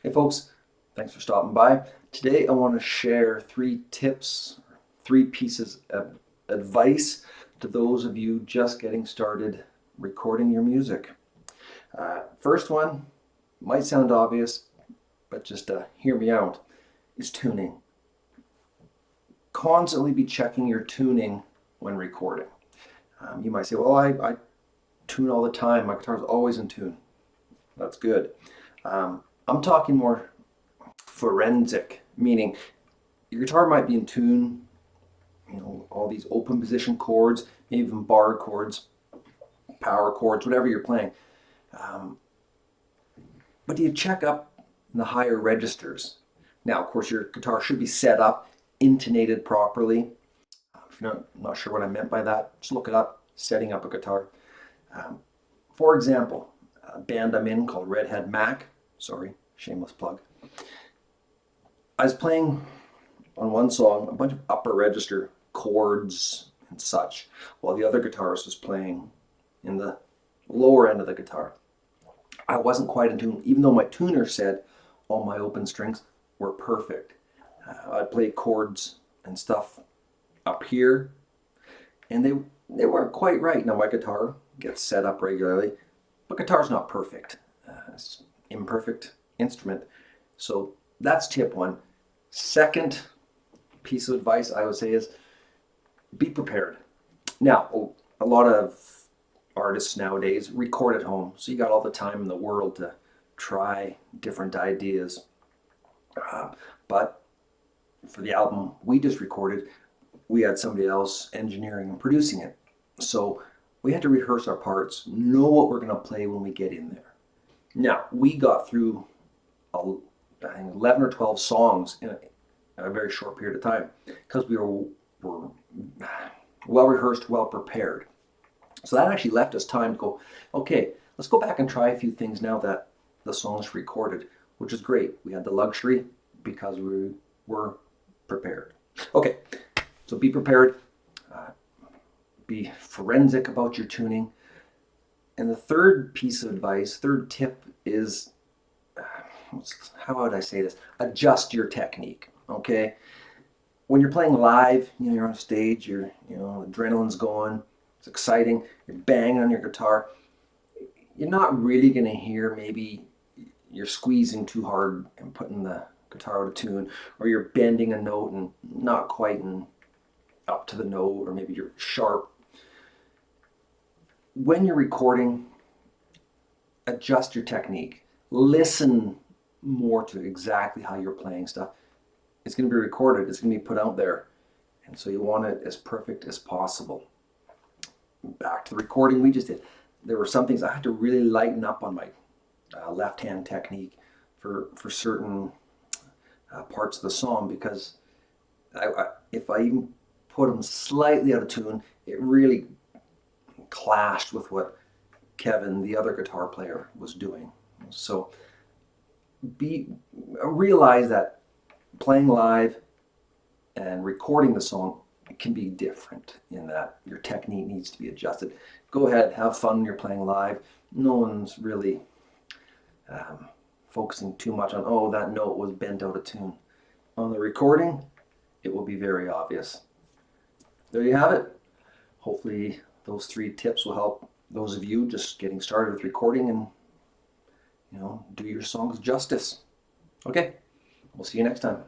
Hey folks, thanks for stopping by. Today I want to share 3 tips, 3 pieces of advice to those of you just getting started recording your music. First one might sound obvious, but just hear me out, is tuning. Constantly be checking your tuning when recording. You might say, well, I tune all the time. My guitar's always in tune. That's good. I'm talking more forensic, meaning your guitar might be in tune, all these open position chords, maybe even bar chords, power chords, whatever you're playing. Um, but do you check up the higher registers? Now, of course, your guitar should be set up, intonated properly. If you're not sure what I meant by that, just look it up, setting up a guitar. Um, for example, a band I'm in called Redhead Mac, sorry, shameless plug. I was playing on one song a bunch of upper register chords and such, while the other guitarist was playing in the lower end of the guitar. I wasn't quite in tune, even though my tuner said all my open strings were perfect. I'd play chords and stuff up here, and they weren't quite right. Now my guitar gets set up regularly, but guitar's not perfect. It's an imperfect instrument. So that's tip one. Second piece of advice I would say is be prepared. Now, a lot of artists nowadays record at home, so you got all the time in the world to try different ideas. But for the album we just recorded, we had somebody else engineering and producing it. So we had to rehearse our parts, know what we're going to play when we get in there. Now, we got through, I think, 11 or 12 songs in a very short period of time because were well rehearsed, well prepared. So that actually left us time to go, okay, let's go back and try a few things now that the song's recorded, which is great. We had the luxury because we were prepared. Okay, so be prepared, uh, be forensic about your tuning. And the third piece of advice, third tip is, how would I say this? Adjust your technique, okay? When you're playing live, you're on stage, adrenaline's going, it's exciting, you're banging on your guitar. You're not really going to hear maybe you're squeezing too hard and putting the guitar out of tune, or you're bending a note and not quite up to the note, or maybe you're sharp. When you're recording, adjust your technique. Listen more to exactly how you're playing stuff. It's going to be recorded, it's going to be put out there, and so you want it as perfect as possible. Back to the recording we just did. There were some things I had to really lighten up on my left hand technique for certain parts of the song because if I even put them slightly out of tune, it really clashed with what Kevin, the other guitar player, was doing. So realize that playing live and recording the song can be different in that your technique needs to be adjusted. Go ahead, have fun when you're playing live. No one's really focusing too much on, oh, that note was bent out of tune. On the recording, it will be very obvious. There you have it. Hopefully those 3 tips will help those of you just getting started with recording and do your songs justice. Okay, we'll see you next time.